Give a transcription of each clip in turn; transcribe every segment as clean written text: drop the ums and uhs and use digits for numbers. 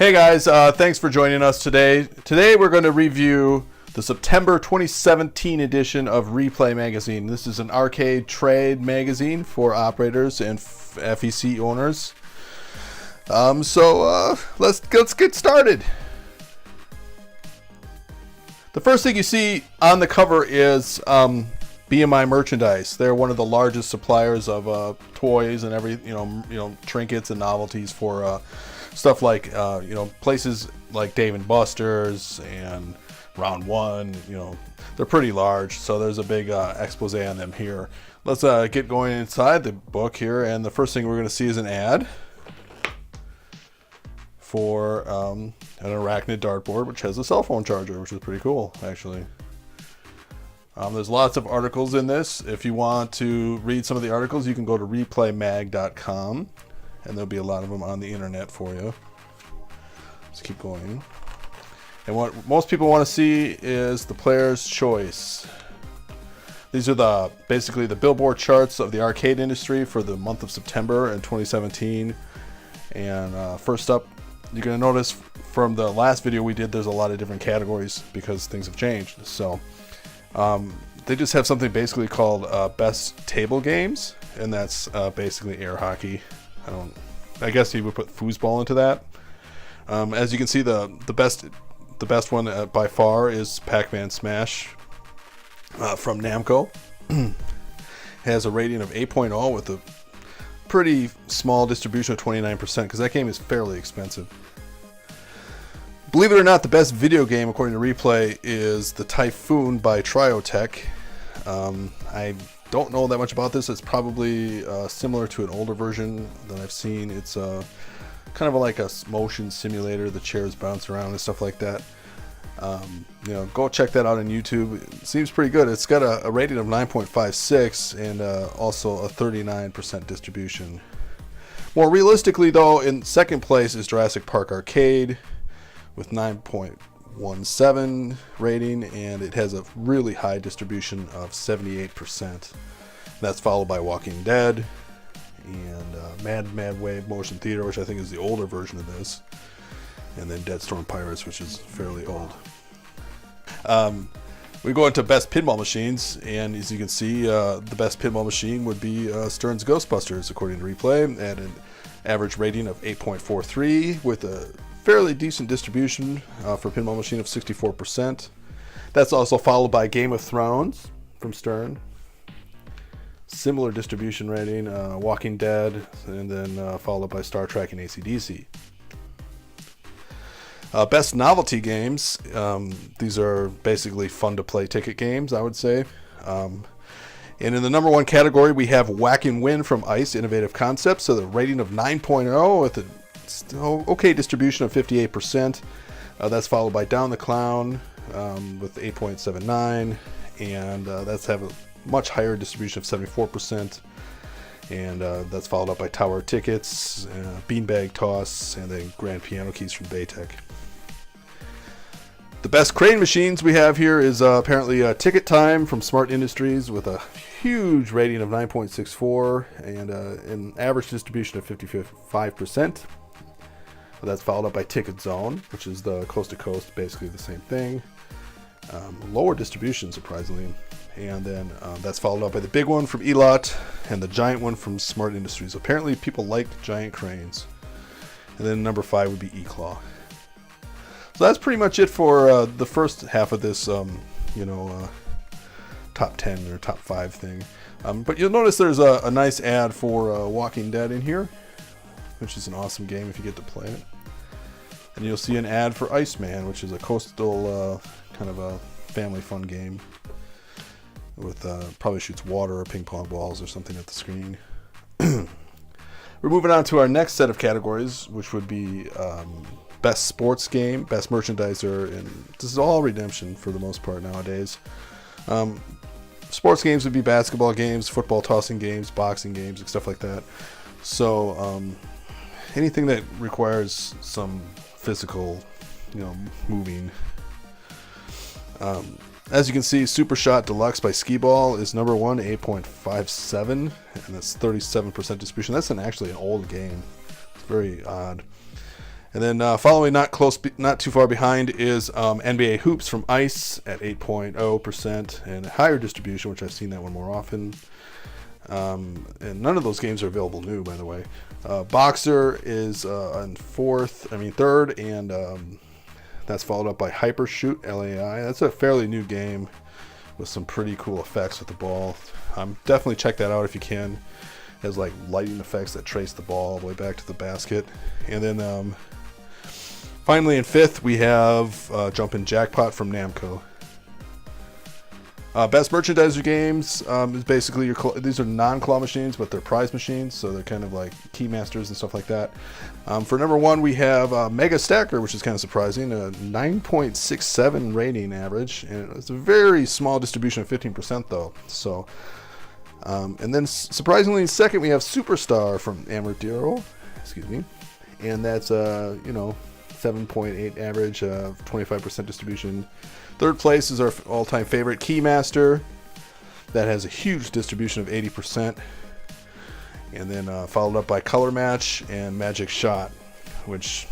Hey guys, thanks for joining us today. Today we're going to review the September 2017 edition of Replay Magazine. This is an arcade trade magazine for operators and FEC owners. Let's get started. The first thing you see on the cover is BMI merchandise. They're one of the largest suppliers of toys and trinkets and novelties for stuff like places like Dave & Buster's and Round One. They're pretty large, so there's a big expose on them here. Let's get going inside the book here, and the first thing we're going to see is an ad for an Arachnid dartboard, which has a cell phone charger, which is pretty cool, actually. There's lots of articles in this. If you want to read some of the articles, you can go to replaymag.com, and there'll be a lot of them on the internet for you. Let's keep going. And what most people want to see is the player's choice. These are basically the Billboard charts of the arcade industry for the month of September in 2017. And first up, you're going to notice from the last video we did, there's a lot of different categories because things have changed. So they just have something basically called Best Table Games, and that's basically air hockey. I guess you would put foosball into that. As you can see, the best one by far is Pac-Man Smash from Namco. Has a rating of 8.0 with a pretty small distribution of 29% because that game is fairly expensive. Believe it or not, the best video game according to Replay is the Typhoon by Triotech. I don't know that much about this. It's probably similar to an older version that I've seen. It's kind of like a motion simulator. The chairs bounce around and stuff like that. Go check that out on YouTube. It seems pretty good. It's got a rating of 9.56 and also a 39% distribution. More realistically, though, in second place is Jurassic Park Arcade with 9.17 rating, and it has a really high distribution of 78%. That's followed by Walking Dead and Mad Wave Motion Theater, which I think is the older version of this, and then Dead Storm Pirates, which is fairly old. We go into best pinball machines, and as you can see, the best pinball machine would be Stern's Ghostbusters, according to Replay, at an average rating of 8.43 with a fairly decent distribution for pinball machine of 64%. That's also followed by Game of Thrones from Stern. Similar distribution rating, Walking Dead, and then followed by Star Trek and AC/DC. Best novelty games. These are basically fun to play ticket games, I would say. And in the number one category, we have Whack and Win from ICE Innovative Concepts. So the rating of 9.0 with a okay distribution of 58%. That's followed by Down the Clown with 8.79, and that's have a much higher distribution of 74%. And that's followed up by Tower Tickets, Beanbag Toss, and then Grand Piano Keys from Baytech. The best crane machines we have here is apparently Ticket Time from Smart Industries with a huge rating of 9.64 and an average distribution of 55%. That's followed up by Ticket Zone, which is the coast to coast, basically the same thing. Lower distribution, surprisingly. And then that's followed up by the big one from Elot and the giant one from Smart Industries. Apparently people like giant cranes. And then number 5 would be E-Claw. So that's pretty much it for the first half of this, top 10 or top 5 thing. But you'll notice there's a nice ad for Walking Dead in here, which is an awesome game if you get to play it. And you'll see an ad for Iceman, which is a coastal kind of a family fun game with probably shoots water or ping pong balls or something at the screen. We're moving on to our next set of categories, which would be best sports game, best merchandiser, and this is all redemption for the most part nowadays. Sports games would be basketball games, football tossing games, boxing games, and stuff like that. So anything that requires some physical, moving. As you can see, Super Shot Deluxe by Skee-Ball is number 1, 8.57, and that's 37% distribution. That's actually an old game. It's very odd. And then following not too far behind is NBA Hoops from Ice at 8.0% and a higher distribution, which I've seen that one more often. And none of those games are available new, by the way. Boxer is on third, and that's followed up by Hypershoot LAI. That's a fairly new game with some pretty cool effects with the ball. Definitely check that out if you can. It has like lighting effects that trace the ball all the way back to the basket. And then finally in fifth we have Jumpin Jackpot from Namco. Best merchandiser games is basically these are non-claw machines, but they're prize machines, so they're kind of like Keymasters and stuff like that. For number one, we have Mega Stacker, which is kind of surprising, a 9.67 rating average, and it's a very small distribution of 15% though. So, and then surprisingly, second we have Superstar from Amatero, and that's 7.8 average, 25% distribution. Third place is our all-time favorite Keymaster. That has a huge distribution of 80%. And then followed up by Color Match and Magic Shot, which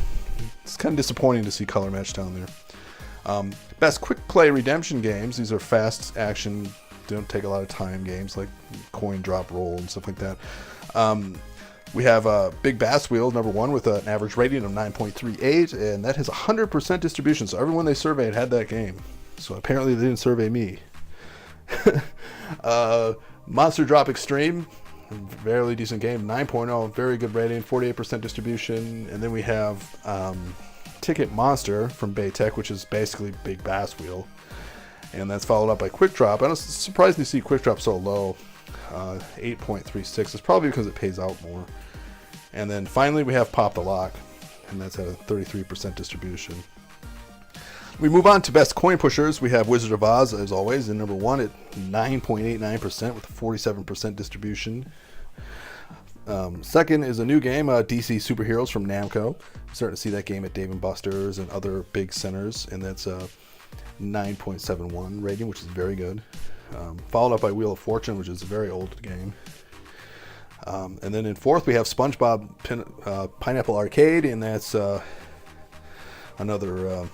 it's kind of disappointing to see Color Match down there. Best quick play redemption games. These are fast action, don't take a lot of time games like coin drop roll and stuff like that. We have Big Bass Wheel, number one, with an average rating of 9.38, and that has 100% distribution. So everyone they surveyed had that game. So apparently they didn't survey me. Monster Drop Extreme, fairly decent game, 9.0, very good rating, 48% distribution. And then we have Ticket Monster from Baytech, which is basically Big Bass Wheel. And that's followed up by Quick Drop. I was surprised to see Quick Drop so low, 8.36. It's probably because it pays out more. And then finally we have Pop the Lock, and that's at a 33% distribution. We move on to best coin pushers. We have Wizard of Oz, as always, in number one at 9.89% with a 47% distribution. Second is a new game, DC Superheroes from Namco. Starting to see that game at Dave & Buster's and other big centers, and that's a 9.71 rating, which is very good. Followed up by Wheel of Fortune, which is a very old game. And then in fourth, we have SpongeBob Pineapple Arcade, and that's another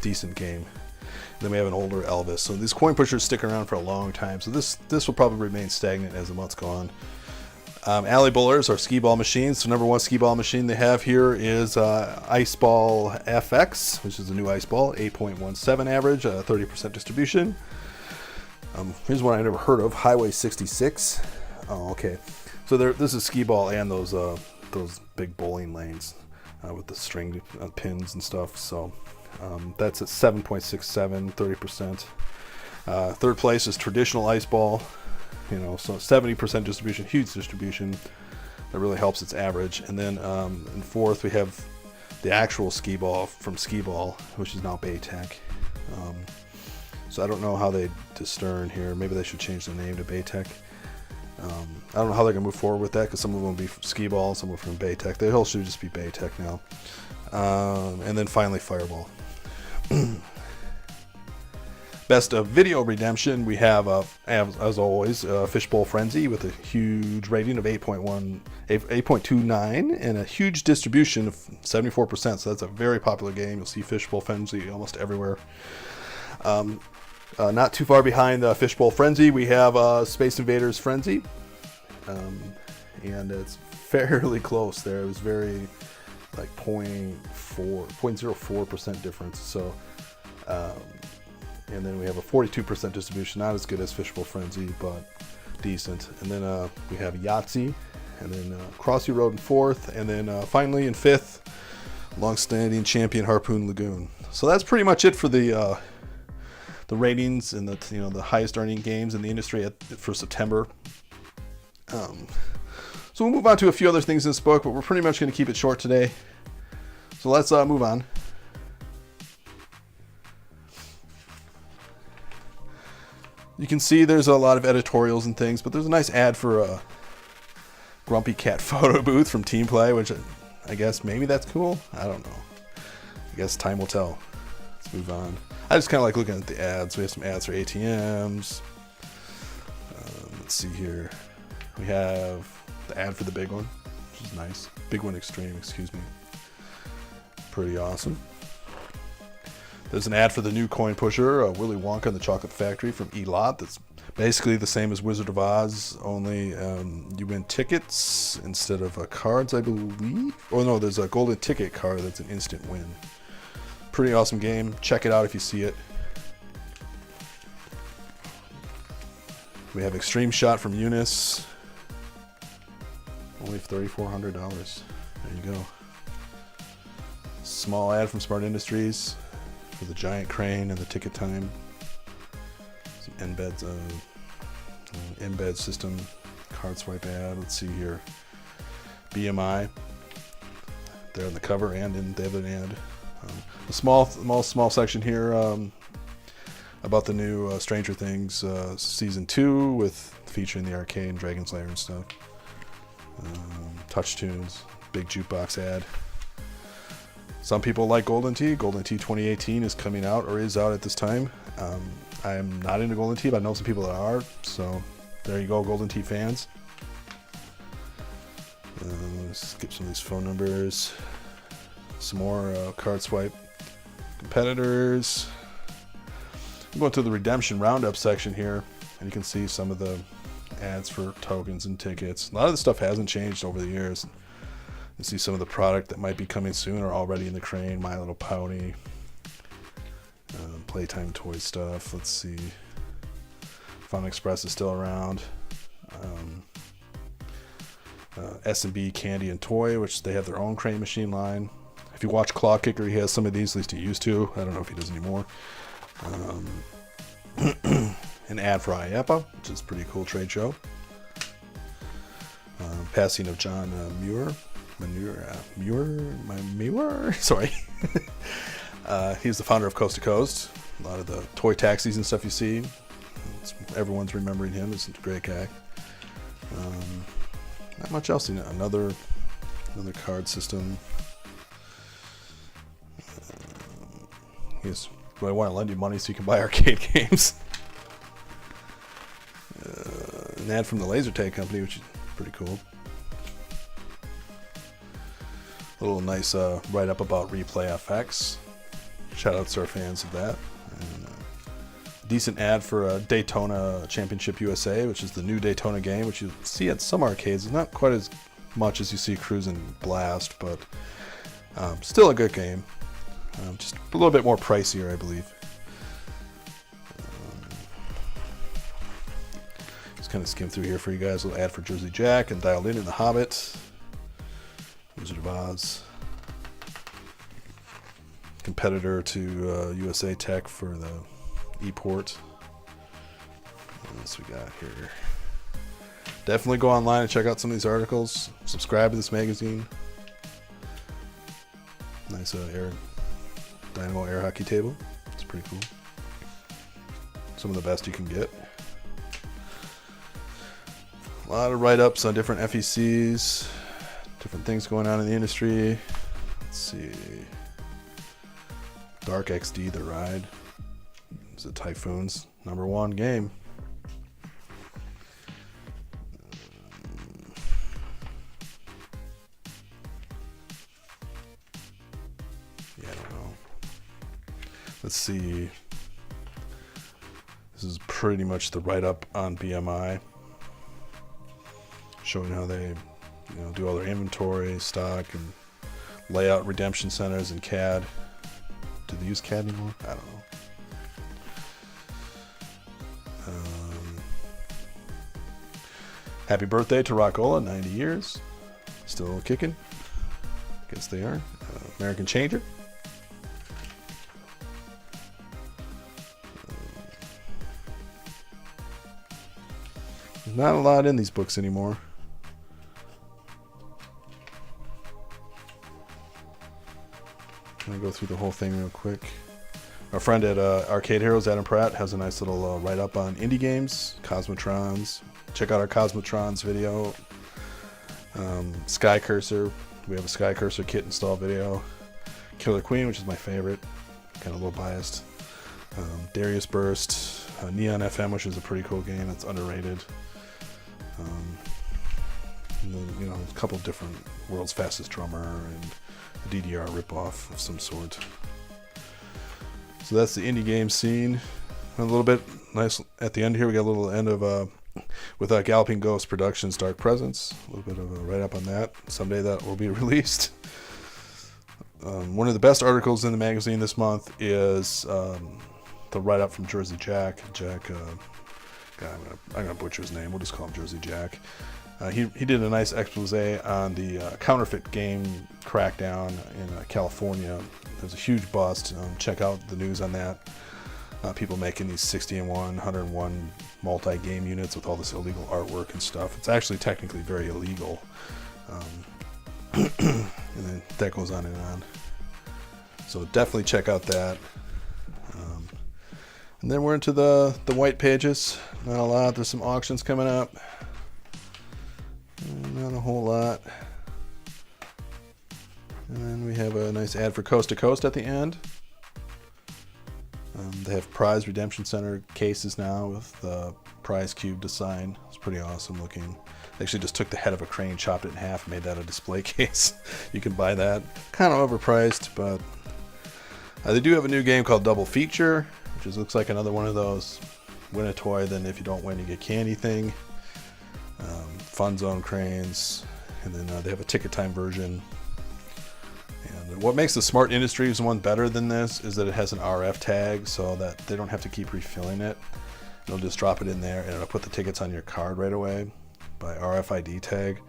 decent game. And then we have an older Elvis. So these coin pushers stick around for a long time. So this will probably remain stagnant as the months go on. Alley Bowlers are Skee-Ball machines. So number one Skee-Ball machine they have here is Ice Ball FX, which is a new ice ball, 8.17 average, 30% distribution. Here's one I never heard of, Highway 66. Oh, okay. So this is Skee-Ball and those big bowling lanes with the string pins and stuff. So that's at 7.67, 30%. Third place is Traditional Ice Ball. So 70% distribution, huge distribution. That really helps its average. And then in fourth, we have the actual Skee-Ball from Skee-Ball, which is now Baytech. So I don't know how they discern here. Maybe they should change the name to Baytech. I don't know how they're going to move forward with that, because some of them will be from Skee-Ball, some are from Baytech. They all should just be Baytech now. And then finally, Fireball. Best of video redemption, we have, as always, Fishbowl Frenzy with a huge rating of 8.29 and a huge distribution of 74%. So that's a very popular game. You'll see Fishbowl Frenzy almost everywhere. Not too far behind Fishbowl Frenzy, we have Space Invaders Frenzy. And it's fairly close there. It was very like 0.04% difference. So, and then we have a 42% distribution, not as good as Fishbowl Frenzy, but decent. And then we have Yahtzee, and then Crossy Road in fourth, and then finally in fifth, long-standing champion Harpoon Lagoon. So that's pretty much it for the ratings and the highest earning games in the industry for September. So we'll move on to a few other things in this book, but we're pretty much going to keep it short today. So let's move on. You can see there's a lot of editorials and things, but there's a nice ad for a Grumpy Cat photo booth from Team Play, which I guess maybe that's cool. I don't know. I guess time will tell. Let's move on. I just kind of like looking at the ads. We have some ads for ATMs. Let's see here. We have the ad for the big one, which is nice. Big One Extreme, excuse me. Pretty awesome. There's an ad for the new coin pusher, Willy Wonka and the Chocolate Factory from E-Lot. That's basically the same as Wizard of Oz, only you win tickets instead of cards, I believe. Oh no, there's a golden ticket card that's an instant win. Pretty awesome game. Check it out if you see it. We have Extreme Shot from Eunice. Only $3,400. There you go. Small ad from Smart Industries for the giant crane and the ticket time. Some embeds, embed system card swipe ad. Let's see here. BMI. They're on the cover and they have an ad. A small section here about the new Stranger Things season 2 with featuring the arcade and Dragon Slayer and stuff. Touch Tunes, big jukebox ad. Some people like Golden Tee. Golden Tee 2018 is coming out or is out at this time. I'm not into Golden Tee, but I know some people that are. So there you go, Golden Tee fans. Let's skip some of these phone numbers. Some more card swipe competitors. I'm going to the redemption roundup section here, and you can see some of the ads for tokens and tickets. A lot of the stuff hasn't changed over the years. You see some of the product that might be coming soon or already in the crane. My Little Pony, Playtime toy stuff. Let's see. Fun Express is still around. S&B Candy and Toy, which they have their own crane machine line. If you watch Claw Kicker, he has some of these, at least he used to. I don't know if he does anymore. An ad for IAPA, which is a pretty cool trade show. Passing of John Muir. Sorry. He's the founder of Coast to Coast. A lot of the toy taxis and stuff you see, everyone's remembering him. He's a great guy. Not much else. Another card system. Yes. Do I want to lend you money so you can buy arcade games? An ad from the Laser Tag Company, which is pretty cool. A little nice write-up about Replay FX. Shout out to our fans of that. And, decent ad for Daytona Championship USA, which is the new Daytona game, which you see at some arcades. It's not quite as much as you see Cruisin' Blast, but still a good game. Just a little bit more pricier, I believe. Just kind of skim through here for you guys. A little ad for Jersey Jack and Dialed In The Hobbit. Wizard of Oz. Competitor to USA Tech for the E-Port. What else we got here? Definitely go online and check out some of these articles. Subscribe to this magazine. Nice Dynamo air hockey table. It's pretty cool. Some of the best you can get. A lot of write-ups on different FECs, different things going on in the industry. Let's see. Dark XD, The Ride. It's a Typhoons #1 game. Yeah, I don't know. Let's see. This is pretty much the write-up on BMI, showing how they, do all their inventory, stock, and layout redemption centers and CAD. Do they use CAD anymore? I don't know. Happy birthday to Rockola, 90 years. Still kicking. Guess they are. American Changer. Not a lot in these books anymore. I'm going to go through the whole thing real quick. Our friend at Arcade Heroes, Adam Pratt, has a nice little write-up on indie games, Cosmotrons. Check out our Cosmotrons video. Sky Cursor. We have a Sky Cursor kit install video. Killer Queen, which is my favorite. Kind of a little biased. Darius Burst. Neon FM, which is a pretty cool game. That's underrated. And then, a couple different World's Fastest Drummer and DDR ripoff of some sort. So that's the indie game scene. A little bit nice at the end here. We got a little end of with Galloping Ghost Productions Dark Presence. A little bit of a write-up on that. Someday that will be released. One of the best articles in the magazine this month is the write-up from Jersey Jack. I'm gonna butcher his name. We'll just call him Jersey Jack. He did a nice expose on the counterfeit game crackdown in California. There's a huge bust. Check out the news on that. People making these 60-1, 101 multi-game units with all this illegal artwork and stuff. It's actually technically very illegal. And then that goes on and on. So definitely check out that. And then we're into the white pages. Not a lot. There's some auctions coming up. Not a whole lot. And then we have a nice ad for Coast to Coast at the end. They have Prize Redemption Center cases now with the prize cube design. It's pretty awesome looking. They actually just took the head of a crane, chopped it in half, and made that a display case. You can buy that. Kind of overpriced, but they do have a new game called Double Feature, which looks like another one of those win a toy, then if you don't win, you get candy thing. Fun Zone cranes, and then they have a ticket time version. And what makes the Smart Industries one better than this is that it has an RF tag, so that they don't have to keep refilling it. It'll just drop it in there, and it'll put the tickets on your card right away by RFID tag.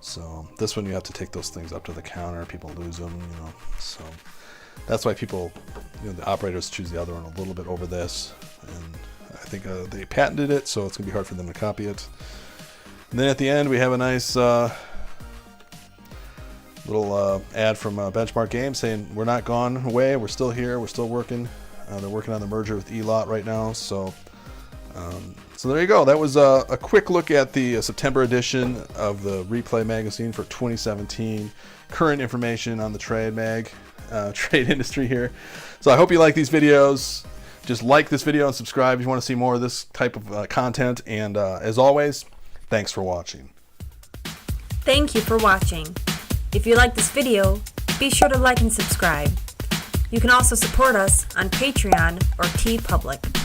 So this one you have to take those things up to the counter. People lose them, you know. So that's why people, the operators choose the other one a little bit over this. And I think they patented it, so it's gonna be hard for them to copy it. And then at the end we have a nice little ad from Benchmark Games saying we're not gone away, we're still here, we're still working. They're working on the merger with E-Lot right now. So there you go. That was a quick look at the September edition of the Replay magazine for 2017. Current information on the trade industry here. So I hope you like these videos. Just like this video and subscribe if you want to see more of this type of content. And as always, thanks for watching. Thank you for watching. If you like this video, be sure to like and subscribe. You can also support us on Patreon or TeePublic.